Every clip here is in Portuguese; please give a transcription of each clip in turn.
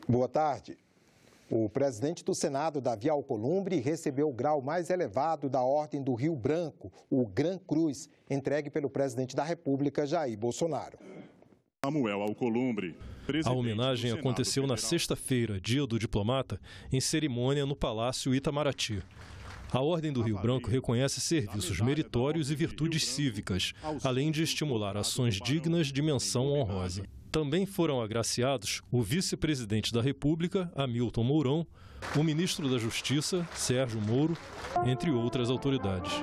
Boa tarde. O presidente do Senado, Davi Alcolumbre, recebeu o grau mais elevado da Ordem do Rio Branco, o Gran Cruz, entregue pelo presidente da República, Jair Bolsonaro. Samuel Alcolumbre. A homenagem aconteceu na sexta-feira, dia do diplomata, em cerimônia no Palácio Itamaraty. A Ordem do Rio Branco reconhece serviços meritórios e virtudes cívicas, além de estimular ações dignas de menção honrosa. Também foram agraciados o vice-presidente da República, Hamilton Mourão, o ministro da Justiça, Sérgio Moro, entre outras autoridades.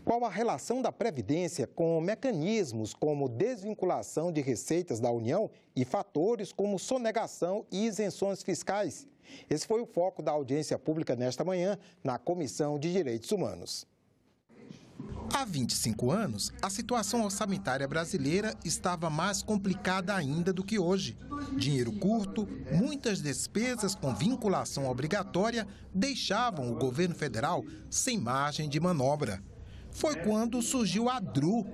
Qual a relação da Previdência com mecanismos como desvinculação de receitas da União e fatores como sonegação e isenções fiscais? Esse foi o foco da audiência pública nesta manhã na Comissão de Direitos Humanos. Há 25 anos, a situação orçamentária brasileira estava mais complicada ainda do que hoje. Dinheiro curto, muitas despesas com vinculação obrigatória deixavam o governo federal sem margem de manobra. Foi quando surgiu a DRU,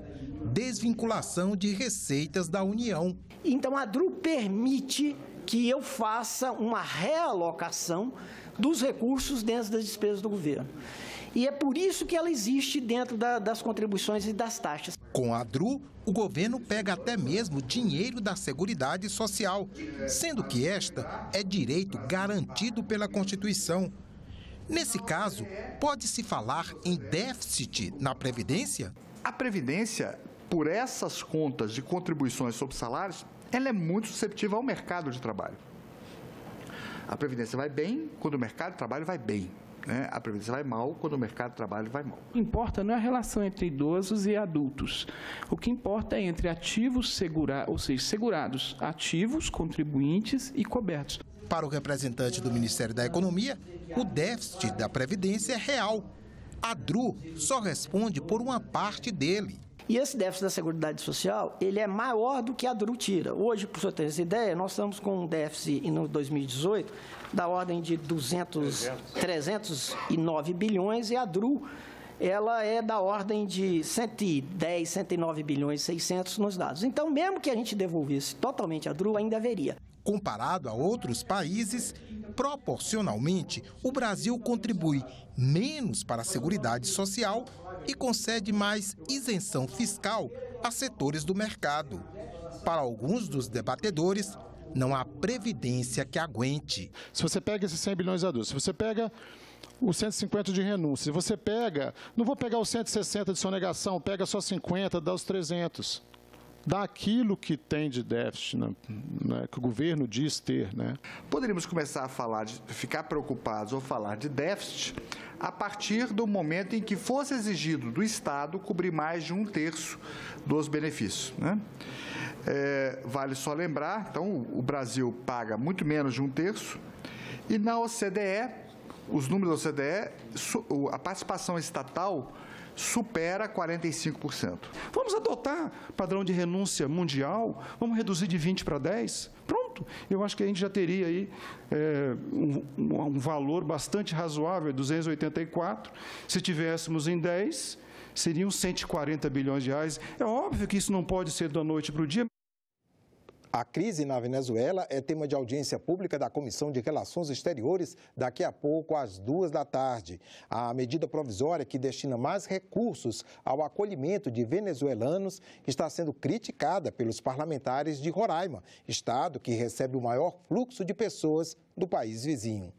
Desvinculação de Receitas da União. Então a DRU permite que eu faça uma realocação dos recursos dentro das despesas do governo. E é por isso que ela existe dentro das contribuições e das taxas. Com a DRU, o governo pega até mesmo dinheiro da Seguridade Social, sendo que esta é direito garantido pela Constituição. Nesse caso, pode-se falar em déficit na Previdência? A Previdência, por essas contas de contribuições sobre salários, ela é muito susceptível ao mercado de trabalho. A Previdência vai bem quando o mercado de trabalho vai bem. A Previdência vai mal quando o mercado de trabalho vai mal. O que importa não é a relação entre idosos e adultos. O que importa é entre ativos segurados, ativos, contribuintes e cobertos. Para o representante do Ministério da Economia, o déficit da Previdência é real. A DRU só responde por uma parte dele. E esse déficit da Seguridade Social, ele é maior do que a DRU tira. Hoje, para o senhor ter essa ideia, nós estamos com um déficit no 2018 da ordem de 309 bilhões e a DRU ela é da ordem de 110, 109 bilhões e 600 nos dados. Então, mesmo que a gente devolvesse totalmente a DRU, ainda haveria. Comparado a outros países, proporcionalmente, o Brasil contribui menos para a Seguridade Social e concede mais isenção fiscal a setores do mercado. Para alguns dos debatedores, não há previdência que aguente. Se você pega esses 100 bilhões adultos, se você pega os 150 de renúncia, se você pega, não vou pegar os 160 de sonegação, pega só 50, dá os 300. Dá aquilo que tem de déficit, que o governo diz ter. Poderíamos começar a falar ficar preocupados ou falar de déficit a partir do momento em que fosse exigido do Estado cobrir mais de 1/3 dos benefícios. Vale só lembrar, então, o Brasil paga muito menos de 1/3 e na OCDE, os números da OCDE, a participação estatal supera 45%. Vamos adotar padrão de renúncia mundial, vamos reduzir de 20 para 10, pronto. Eu acho que a gente já teria aí um valor bastante razoável, 284. Se tivéssemos em 10, seriam 140 bilhões de reais. É óbvio que isso não pode ser da noite para o dia. A crise na Venezuela é tema de audiência pública da Comissão de Relações Exteriores daqui a pouco, às 14h. A medida provisória que destina mais recursos ao acolhimento de venezuelanos está sendo criticada pelos parlamentares de Roraima, estado que recebe o maior fluxo de pessoas do país vizinho.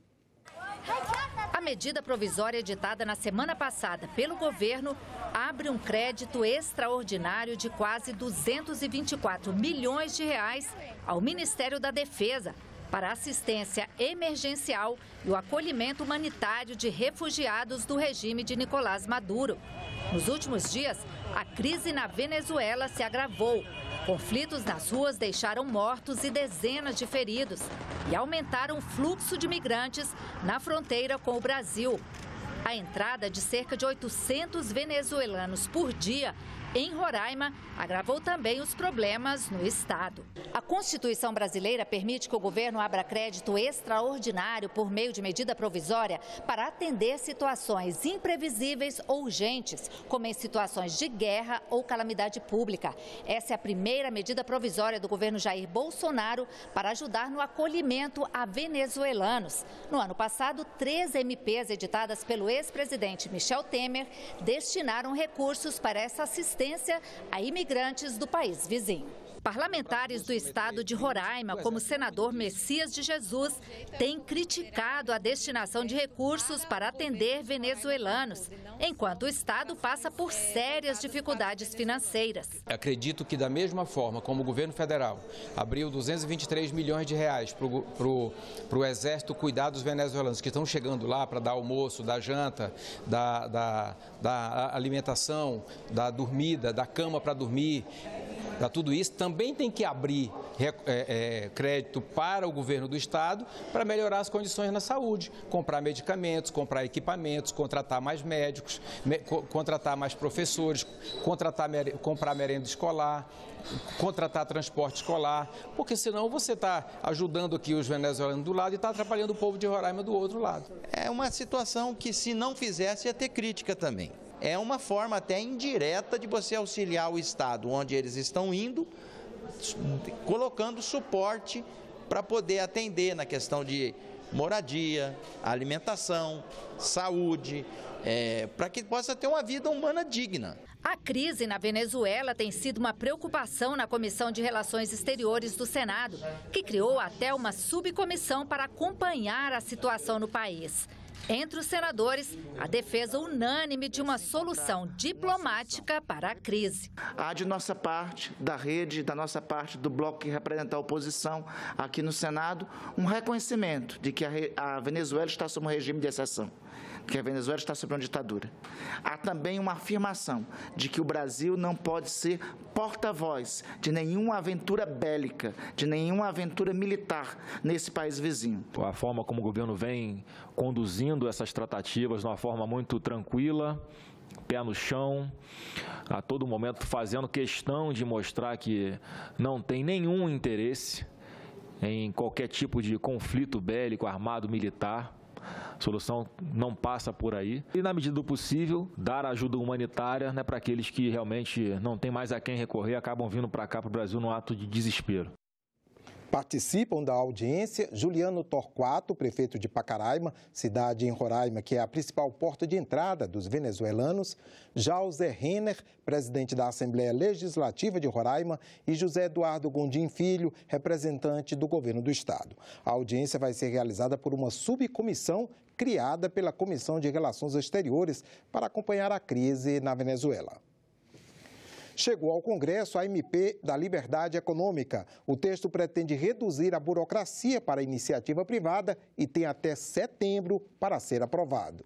A medida provisória editada na semana passada pelo governo abre um crédito extraordinário de quase 224 milhões de reais ao Ministério da Defesa para assistência emergencial e o acolhimento humanitário de refugiados do regime de Nicolás Maduro. Nos últimos dias, a crise na Venezuela se agravou. Conflitos nas ruas deixaram mortos e dezenas de feridos e aumentaram o fluxo de migrantes na fronteira com o Brasil. A entrada de cerca de 800 venezuelanos por dia em Roraima agravou também os problemas no estado. A Constituição brasileira permite que o governo abra crédito extraordinário por meio de medida provisória para atender situações imprevisíveis ou urgentes, como em situações de guerra ou calamidade pública. Essa é a primeira medida provisória do governo Jair Bolsonaro para ajudar no acolhimento a venezuelanos. No ano passado, 3 MPs editadas pelo ex-presidente Michel Temer destinaram recursos para essa assistência a imigrantes do país vizinho. Parlamentares do estado de Roraima, como o senador Messias de Jesus, têm criticado a destinação de recursos para atender venezuelanos, enquanto o estado passa por sérias dificuldades financeiras. Acredito que da mesma forma como o governo federal abriu 223 milhões de reais para o Exército cuidar dos venezuelanos que estão chegando lá para dar almoço, dar janta, da alimentação, da dormida, da cama para dormir, para tudo isso, também tem que abrir crédito para o governo do estado para melhorar as condições na saúde, comprar medicamentos, comprar equipamentos, contratar mais médicos, contratar mais professores, comprar merenda escolar, contratar transporte escolar, porque senão você está ajudando aqui os venezuelanos do lado e está atrapalhando o povo de Roraima do outro lado. É uma situação que, se não fizesse, ia ter crítica também. É uma forma até indireta de você auxiliar o estado onde eles estão indo, colocando suporte para poder atender na questão de moradia, alimentação, saúde, para que possa ter uma vida humana digna. A crise na Venezuela tem sido uma preocupação na Comissão de Relações Exteriores do Senado, que criou até uma subcomissão para acompanhar a situação no país. Entre os senadores, a defesa unânime de uma solução diplomática para a crise. Há de nossa parte, da rede, da nossa parte, do bloco que representa a oposição aqui no Senado, um reconhecimento de que a Venezuela está sob um regime de exceção, que a Venezuela está sob uma ditadura. Há também uma afirmação de que o Brasil não pode ser porta-voz de nenhuma aventura bélica, de nenhuma aventura militar nesse país vizinho. A forma como o governo vem conduzindo essas tratativas de uma forma muito tranquila, pé no chão, a todo momento fazendo questão de mostrar que não tem nenhum interesse em qualquer tipo de conflito bélico, armado, militar. A solução não passa por aí. E, na medida do possível, dar ajuda humanitária, né, para aqueles que realmente não tem mais a quem recorrer, acabam vindo para cá, para o Brasil, num ato de desespero. Participam da audiência Juliano Torquato, prefeito de Pacaraima, cidade em Roraima, que é a principal porta de entrada dos venezuelanos, Jauser Renner, presidente da Assembleia Legislativa de Roraima, e José Eduardo Gondim Filho, representante do governo do estado. A audiência vai ser realizada por uma subcomissão criada pela Comissão de Relações Exteriores para acompanhar a crise na Venezuela. Chegou ao Congresso a MP da Liberdade Econômica. O texto pretende reduzir a burocracia para a iniciativa privada e tem até setembro para ser aprovado.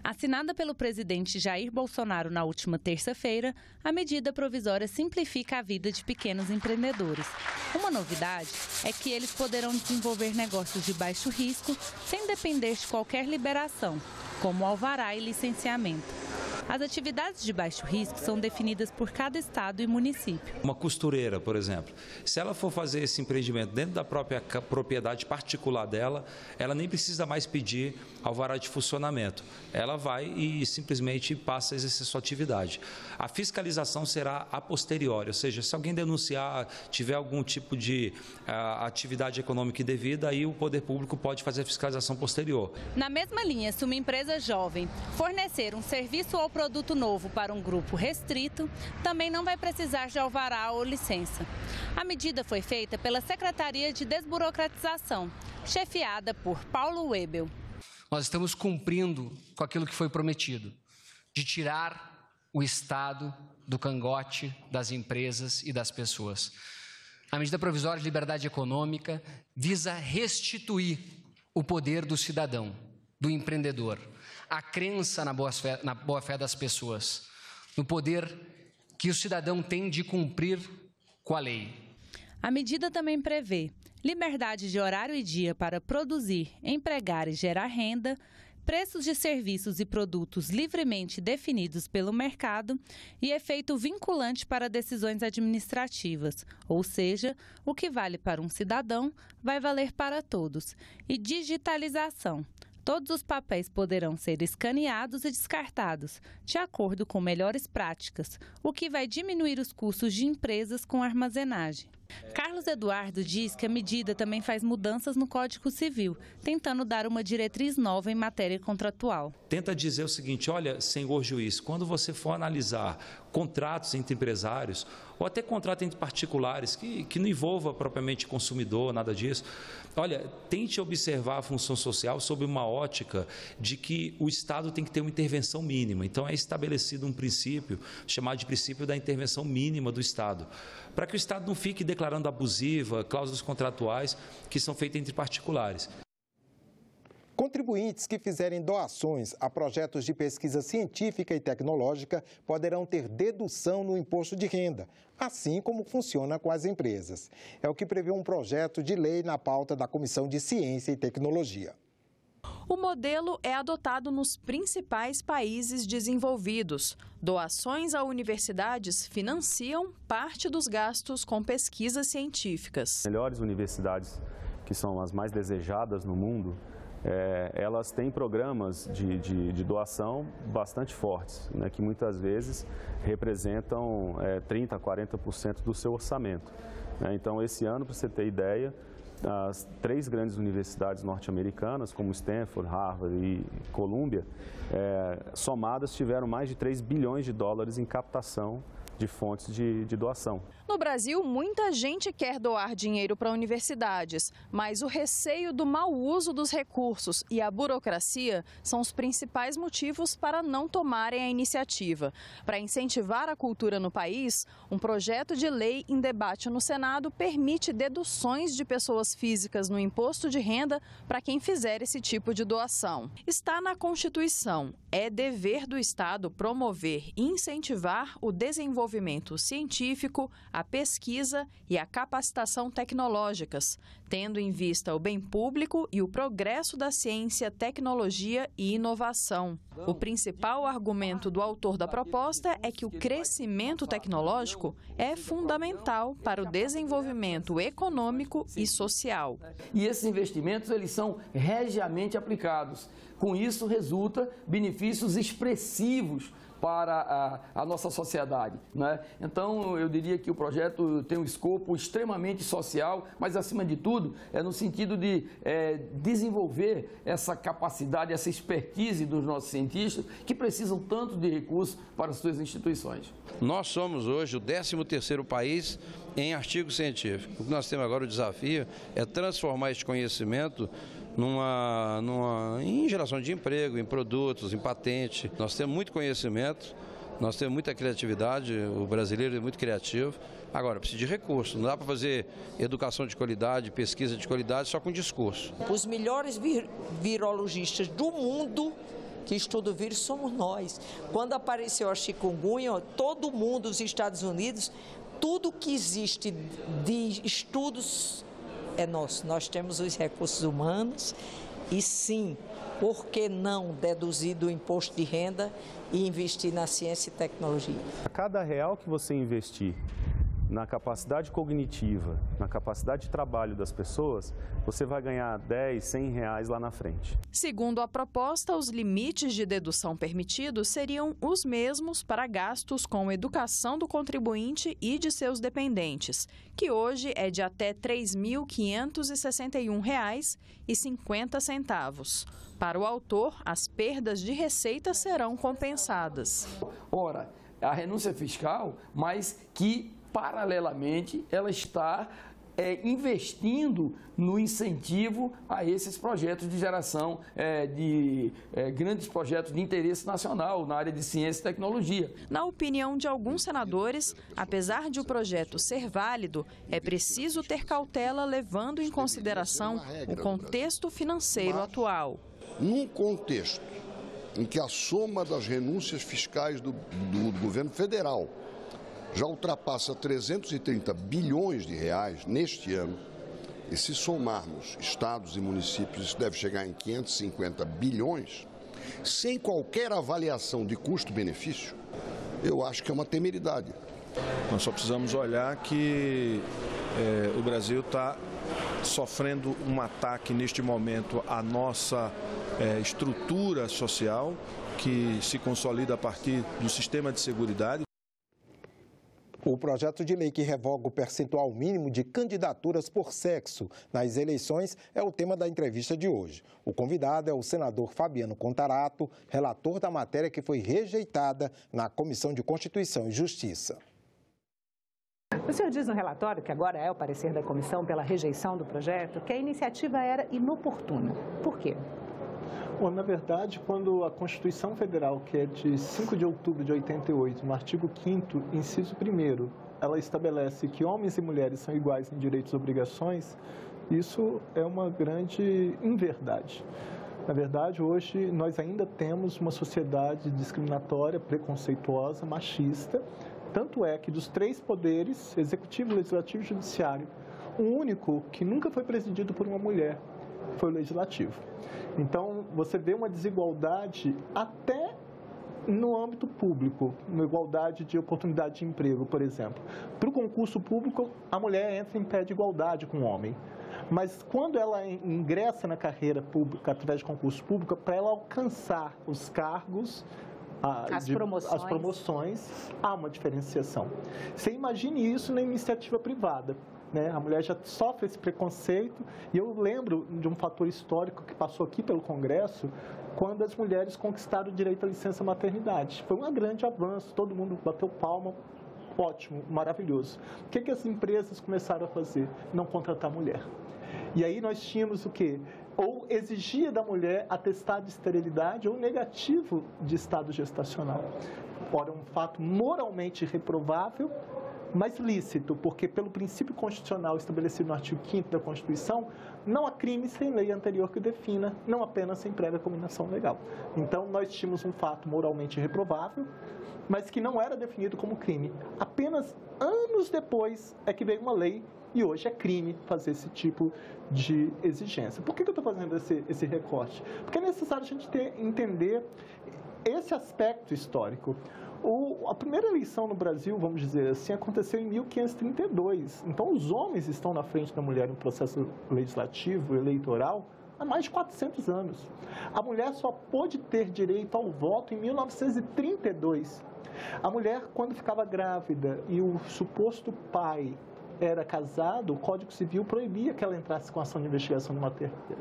Assinada pelo presidente Jair Bolsonaro na última terça-feira, a medida provisória simplifica a vida de pequenos empreendedores. Uma novidade é que eles poderão desenvolver negócios de baixo risco sem depender de qualquer liberação, como alvará e licenciamento. As atividades de baixo risco são definidas por cada estado e município. Uma costureira, por exemplo, se ela for fazer esse empreendimento dentro da própria propriedade particular dela, ela nem precisa mais pedir alvará de funcionamento. Ela vai e simplesmente passa a exercer sua atividade. A fiscalização será a posteriori, ou seja, se alguém denunciar, tiver algum tipo de atividade econômica indevida, aí o poder público pode fazer a fiscalização posterior. Na mesma linha, se uma empresa jovem fornecer um serviço ou produto novo para um grupo restrito, também não vai precisar de alvará ou licença. A medida foi feita pela Secretaria de Desburocratização, chefiada por Paulo Webel. Nós estamos cumprindo com aquilo que foi prometido, de tirar o Estado do cangote das empresas e das pessoas. A medida provisória de liberdade econômica visa restituir o poder do cidadão, do empreendedor, a crença na boa-fé das pessoas, no poder que o cidadão tem de cumprir com a lei. A medida também prevê liberdade de horário e dia para produzir, empregar e gerar renda, preços de serviços e produtos livremente definidos pelo mercado e efeito vinculante para decisões administrativas, ou seja, o que vale para um cidadão vai valer para todos, e digitalização. Todos os papéis poderão ser escaneados e descartados, de acordo com melhores práticas, o que vai diminuir os custos de empresas com armazenagem. Carlos Eduardo diz que a medida também faz mudanças no Código Civil, tentando dar uma diretriz nova em matéria contratual. Tenta dizer o seguinte: olha, senhor juiz, quando você for analisar contratos entre empresários ou até contrato entre particulares que não envolva propriamente consumidor, nada disso, olha, tente observar a função social sob uma ótica de que o Estado tem que ter uma intervenção mínima. Então é estabelecido um princípio chamado de princípio da intervenção mínima do Estado, para que o Estado não fique declarando abusiva cláusulas contratuais que são feitas entre particulares. Contribuintes que fizerem doações a projetos de pesquisa científica e tecnológica poderão ter dedução no imposto de renda, assim como funciona com as empresas. É o que prevê um projeto de lei na pauta da Comissão de Ciência e Tecnologia. O modelo é adotado nos principais países desenvolvidos. Doações a universidades financiam parte dos gastos com pesquisas científicas. As melhores universidades, que são as mais desejadas no mundo, elas têm programas de doação bastante fortes, né, que muitas vezes representam 30% a 40% do seu orçamento. Então, esse ano, para você ter ideia, as 3 grandes universidades norte-americanas, como Stanford, Harvard e Columbia, somadas tiveram mais de 3 bilhões de dólares em captação de fontes de doação. No Brasil, muita gente quer doar dinheiro para universidades, mas o receio do mau uso dos recursos e a burocracia são os principais motivos para não tomarem a iniciativa. Para incentivar a cultura no país, um projeto de lei em debate no Senado permite deduções de pessoas físicas no imposto de renda para quem fizer esse tipo de doação. Está na Constituição. É dever do Estado promover e incentivar o desenvolvimento científico, a pesquisa e a capacitação tecnológicas, tendo em vista o bem público e o progresso da ciência, tecnologia e inovação. O principal argumento do autor da proposta é que o crescimento tecnológico é fundamental para o desenvolvimento econômico e social. E esses investimentos, eles são regiamente aplicados. Com isso, resulta benefícios expressivos para a nossa sociedade, né? Então, eu diria que o projeto tem um escopo extremamente social, mas, acima de tudo, é no sentido de desenvolver essa capacidade, essa expertise dos nossos cientistas, que precisam tanto de recursos para as suas instituições. Nós somos hoje o 13º país em artigo científico. O que nós temos agora, o desafio, é transformar este conhecimento em geração de emprego, em produtos, em patente. Nós temos muito conhecimento, nós temos muita criatividade, o brasileiro é muito criativo. Agora, precisa de recursos, não dá para fazer educação de qualidade, pesquisa de qualidade só com discurso. Os melhores virologistas do mundo que estuda o vírus somos nós. Quando apareceu a chikungunya, todo mundo, os Estados Unidos, tudo que existe de estudos é nosso. Nós temos os recursos humanos e, sim, por que não deduzir do imposto de renda e investir na ciência e tecnologia? A cada real que você investir na capacidade cognitiva, na capacidade de trabalho das pessoas, você vai ganhar 10, 100 reais lá na frente. Segundo a proposta, os limites de dedução permitidos seriam os mesmos para gastos com educação do contribuinte e de seus dependentes, que hoje é de até R$ 3.561,50. Para o autor, as perdas de receita serão compensadas. Ora, a renúncia fiscal, mas que paralelamente, ela está investindo no incentivo a esses projetos de geração de grandes projetos de interesse nacional na área de ciência e tecnologia. Na opinião de alguns senadores, apesar de o projeto ser válido, é preciso ter cautela levando em consideração o contexto financeiro atual. Num contexto em que a soma das renúncias fiscais do governo federal já ultrapassa 330 bilhões de reais neste ano, e se somarmos estados e municípios, isso deve chegar em 550 bilhões, sem qualquer avaliação de custo-benefício, eu acho que é uma temeridade. Nós só precisamos olhar que o Brasil está sofrendo um ataque neste momento à nossa estrutura social, que se consolida a partir do sistema de seguridade. O projeto de lei que revoga o percentual mínimo de candidaturas por sexo nas eleições é o tema da entrevista de hoje. O convidado é o senador Fabiano Contarato, relator da matéria que foi rejeitada na Comissão de Constituição e Justiça. O senhor diz no relatório, que agora é o parecer da comissão pela rejeição do projeto, que a iniciativa era inoportuna. Por quê? Bom, na verdade, quando a Constituição Federal, que é de 5 de outubro de 88, no artigo 5º, inciso 1º, ela estabelece que homens e mulheres são iguais em direitos e obrigações, isso é uma grande inverdade. Na verdade, hoje nós ainda temos uma sociedade discriminatória, preconceituosa, machista. Tanto é que dos 3 poderes, executivo, legislativo e judiciário, o único que nunca foi presidido por uma mulher foi o legislativo. Então, você vê uma desigualdade até no âmbito público, na igualdade de oportunidade de emprego, por exemplo. Para o concurso público, a mulher entra em pé de igualdade com o homem. Mas quando ela ingressa na carreira pública, através de concurso público, para ela alcançar os cargos, as promoções, há uma diferenciação. Você imagine isso na iniciativa privada. Né? A mulher já sofre esse preconceito, e eu lembro de um fator histórico que passou aqui pelo Congresso, quando as mulheres conquistaram o direito à licença maternidade. Foi um grande avanço, todo mundo bateu palma, ótimo, maravilhoso. O que as empresas começaram a fazer? Não contratar mulher. E aí nós tínhamos o quê? Ou exigia da mulher atestado de esterilidade ou negativo de estado gestacional. Ora, um fato moralmente reprovável, mas lícito, porque pelo princípio constitucional estabelecido no artigo 5º da Constituição, não há crime sem lei anterior que defina, não apenas sem prévia combinação legal. Então, nós tínhamos um fato moralmente reprovável, mas que não era definido como crime. Apenas anos depois é que veio uma lei e hoje é crime fazer esse tipo de exigência. Por que eu estou fazendo esse recorte? Porque é necessário a gente entender esse aspecto histórico. A primeira eleição no Brasil, vamos dizer assim, aconteceu em 1532. Então, os homens estão na frente da mulher no processo legislativo, eleitoral, há mais de 400 anos. A mulher só pôde ter direito ao voto em 1932. A mulher, quando ficava grávida e o suposto pai era casado, o Código Civil proibia que ela entrasse com ação de investigação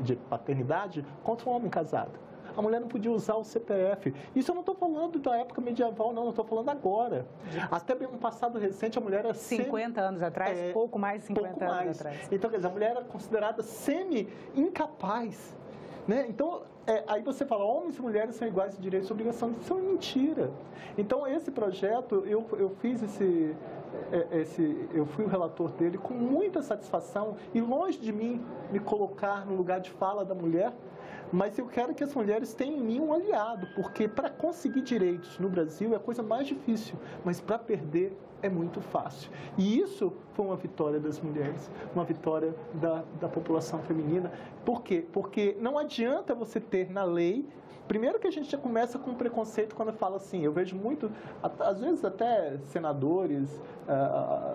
de paternidade contra um homem casado. A mulher não podia usar o CPF. Isso eu não estou falando da época medieval, não. Eu estou falando agora. Até bem um passado recente, a mulher era 50 anos atrás? Pouco mais de 50 anos atrás. Então, quer dizer, a mulher era considerada semi-incapaz. Né? Então, aí você fala, homens e mulheres são iguais em direitos e obrigações. Isso é mentira. Então, esse projeto, eu fiz eu fui o relator dele com muita satisfação e longe de mim me colocar no lugar de fala da mulher, mas eu quero que as mulheres tenham em mim um aliado, porque para conseguir direitos no Brasil é a coisa mais difícil, mas para perder é muito fácil. E isso foi uma vitória das mulheres, uma vitória da população feminina. Por quê? Porque não adianta você ter na lei. Primeiro que a gente já começa com preconceito quando fala assim, eu vejo muito, às vezes até senadores,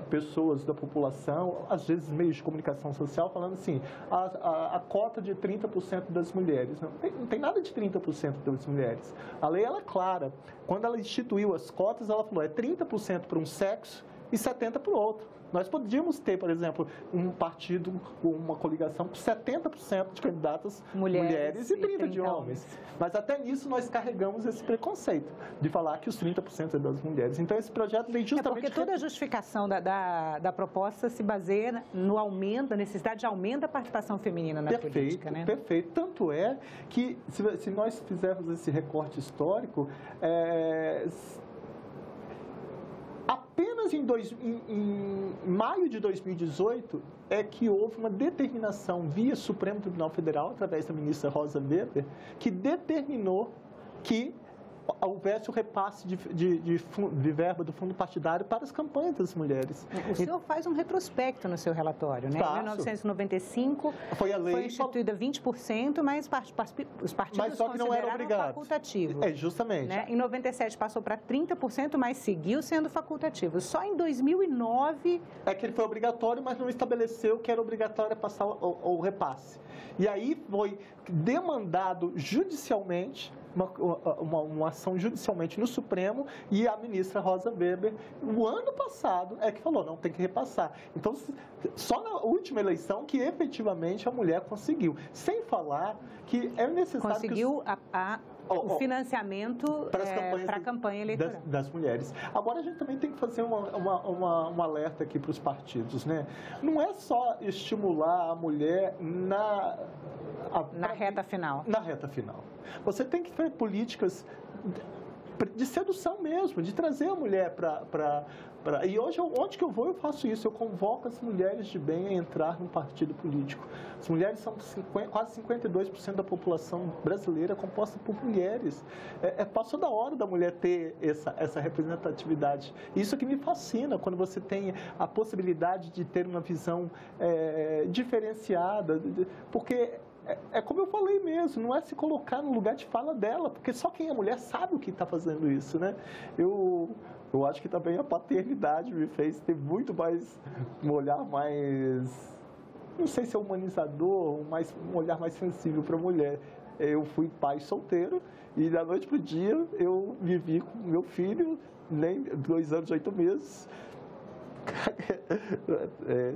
pessoas da população, às vezes meios de comunicação social, falando assim, a cota de 30% das mulheres. Não tem nada de 30% das mulheres. A lei ela é clara. Quando ela instituiu as cotas, ela falou, é 30% para um sexo e 70% para o outro. Nós podíamos ter, por exemplo, um partido, uma coligação com 70% de candidatas mulheres e 30% de homens. Mas até nisso nós carregamos esse preconceito de falar que os 30% é das mulheres. Então esse projeto vem justamente... porque toda a justificação da proposta se baseia no aumento, na necessidade de aumento da participação feminina na política, né? Perfeito. Tanto é que, se nós fizermos esse recorte histórico, apenas em maio de 2018 é que houve uma determinação via Supremo Tribunal Federal, através da ministra Rosa Weber, que determinou que houvesse o repasse de verba do fundo partidário para as campanhas das mulheres. O senhor faz um retrospecto no seu relatório, né? Em 1995 foi instituída 20%, mas os partidos consideraram facultativo. Justamente. Né? Em 97 passou para 30%, mas seguiu sendo facultativo. Só em 2009... É que ele foi obrigatório, mas não estabeleceu que era obrigatório passar o repasse. E aí foi demandado judicialmente, uma ação judicialmente no Supremo, e a ministra Rosa Weber, no ano passado, é que falou, não, tem que repassar. Então, só na última eleição que efetivamente a mulher conseguiu. Sem falar que é necessário... Conseguiu o financiamento para a campanha eleitoral. Das mulheres. Agora, a gente também tem que fazer um alerta aqui para os partidos, né? Não é só estimular a mulher na reta final. Na reta final. Você tem que ter políticas de sedução mesmo, de trazer a mulher para... E hoje, onde que eu vou, eu faço isso. Eu convoco as mulheres de bem a entrar no partido político. As mulheres são quase 52% da população brasileira composta por mulheres. Passou da hora da mulher ter essa representatividade. Isso que me fascina, quando você tem a possibilidade de ter uma visão diferenciada, porque... É como eu falei mesmo, não é se colocar no lugar de fala dela, porque só quem é mulher sabe o que está fazendo isso, né? Eu acho que também a paternidade me fez ter muito mais, um olhar mais, não sei se é humanizador, mas um olhar mais sensível para a mulher. Eu fui pai solteiro e da noite para o dia eu vivi com meu filho, nem 2 anos e 8 meses,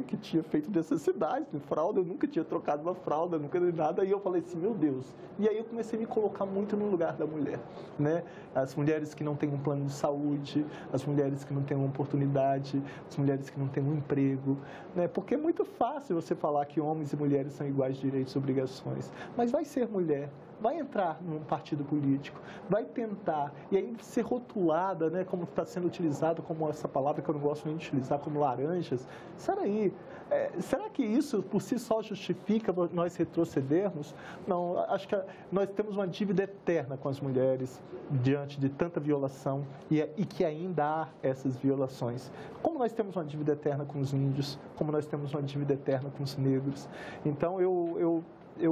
que tinha feito necessidade, fralda, eu nunca tinha trocado uma fralda, nunca nada, e eu falei assim, meu Deus. E aí eu comecei a me colocar muito no lugar da mulher, né? As mulheres que não têm um plano de saúde, as mulheres que não têm uma oportunidade, as mulheres que não têm um emprego, né? Porque é muito fácil você falar que homens e mulheres são iguais de direitos e obrigações, mas vai ser mulher, vai entrar num partido político, vai tentar, e aí ser rotulada, né, como está sendo utilizado, como essa palavra que eu não gosto nem de utilizar, como laranjas. Será que isso por si só justifica nós retrocedermos? Não, acho que nós temos uma dívida eterna com as mulheres diante de tanta violação e que ainda há essas violações. Como nós temos uma dívida eterna com os índios, como nós temos uma dívida eterna com os negros. Então, eu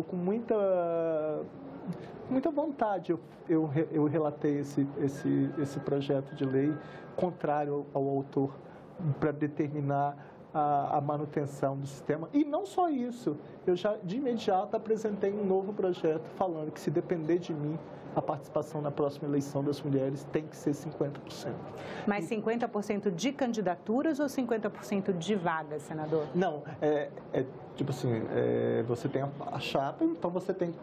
com muita vontade, eu relatei esse projeto de lei contrário ao autor para determinar a manutenção do sistema. E não só isso, eu já de imediato apresentei um novo projeto falando que se depender de mim, a participação na próxima eleição das mulheres tem que ser 50%. Mas 50% de candidaturas ou 50% de vagas, senador? Não, tipo assim, você tem a chapa, então você tem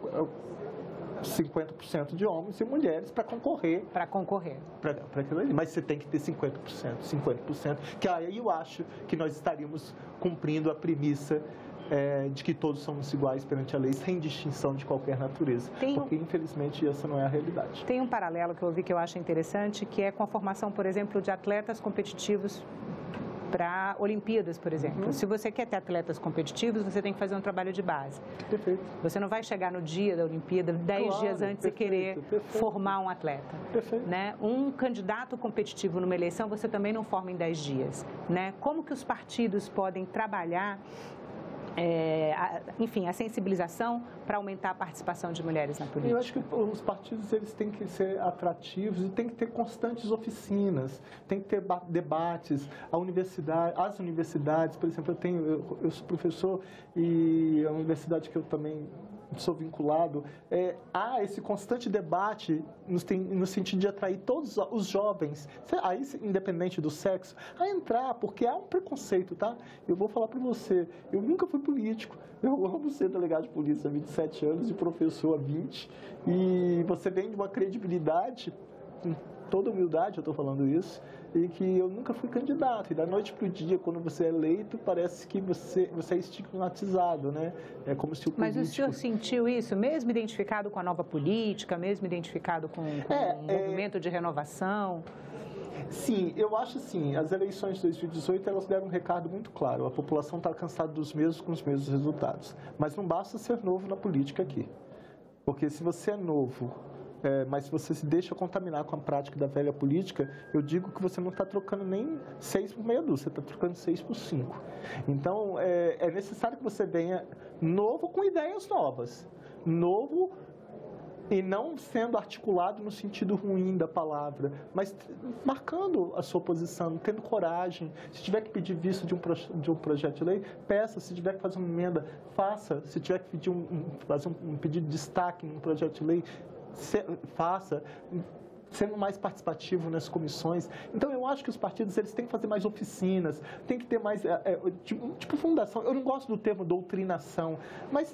50% de homens e mulheres para concorrer. Para concorrer. Para aquilo ali. Mas você tem que ter 50%, que aí eu acho que nós estaríamos cumprindo a premissa de que todos somos iguais perante a lei, sem distinção de qualquer natureza. Porque, infelizmente, essa não é a realidade. Tem um paralelo que eu ouvi que eu acho interessante, que é com a formação, por exemplo, de atletas competitivos para Olimpíadas, por exemplo. Se você quer ter atletas competitivos, você tem que fazer um trabalho de base. Perfeito. Você não vai chegar no dia da Olimpíada, 10 dias antes, e querer formar um atleta. Perfeito. Né? Um candidato competitivo numa eleição, você também não forma em 10 dias. Né? Como que os partidos podem trabalhar a sensibilização para aumentar a participação de mulheres na política? Eu acho que os partidos eles têm que ser atrativos e tem que ter constantes oficinas, tem que ter debates. As universidades, por exemplo, eu sou professor e a universidade que eu também sou vinculado, há esse constante debate no sentido de atrair todos os jovens, aí, independente do sexo, a entrar, porque há um preconceito, tá? Eu vou falar para você, eu nunca fui político, eu amo ser delegado de polícia há 27 anos e professor há 20, e você vem de uma credibilidade, com toda humildade eu estou falando isso, e que eu nunca fui candidato. E da noite para o dia, quando você é eleito, parece que você é estigmatizado, né? É como se o político... Mas o senhor sentiu isso, mesmo identificado com a nova política, mesmo identificado com o movimento de renovação? Sim, eu acho assim, as eleições de 2018, elas deram um recado muito claro. A população está cansada com os mesmos resultados. Mas não basta ser novo na política aqui. Porque se você é novo mas se você se deixa contaminar com a prática da velha política, eu digo que você não está trocando nem 6 por meia dúzia, você está trocando 6 por 5. Então, é necessário que você venha novo com ideias novas, novo e não sendo articulado no sentido ruim da palavra, mas marcando a sua posição, tendo coragem. Se tiver que pedir visto de um projeto de lei, peça. Se tiver que fazer uma emenda, faça. Se tiver que pedir fazer um pedido de destaque num projeto de lei, faça, sendo mais participativo nas comissões. Então, eu acho que os partidos eles têm que fazer mais oficinas, tem que ter mais, tipo fundação. Eu não gosto do termo doutrinação, mas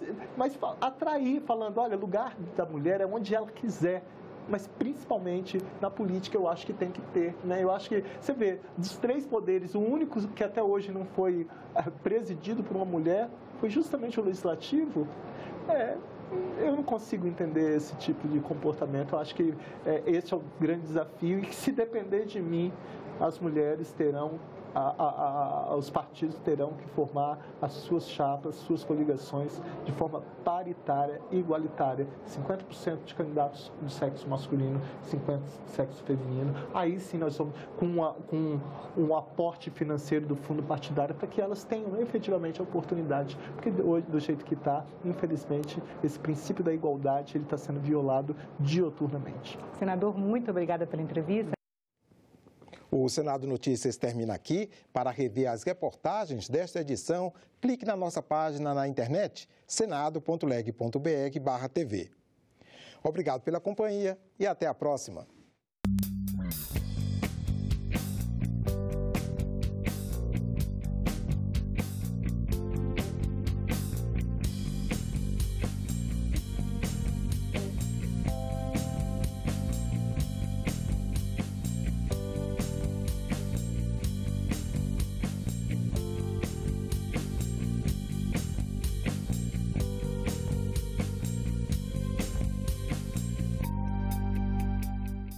atrair, falando, olha, lugar da mulher é onde ela quiser. Mas, principalmente, na política, eu acho que tem que ter. Né? Eu acho que, você vê, dos 3 poderes, o único que até hoje não foi presidido por uma mulher foi justamente o legislativo. Eu não consigo entender esse tipo de comportamento. Eu acho que esse é o grande desafio e que, se depender de mim, as mulheres terão, os partidos terão que formar as suas chapas, suas coligações de forma paritária e igualitária. 50% de candidatos do sexo masculino, 50% do sexo feminino. Aí sim nós vamos com um aporte financeiro do fundo partidário para que elas tenham efetivamente a oportunidade. Porque hoje, do jeito que está, infelizmente, esse princípio da igualdade ele está sendo violado dioturnamente. Senador, muito obrigada pela entrevista. O Senado Notícias termina aqui. Para rever as reportagens desta edição, clique na nossa página na internet, senado.leg.br/tv. Obrigado pela companhia e até a próxima.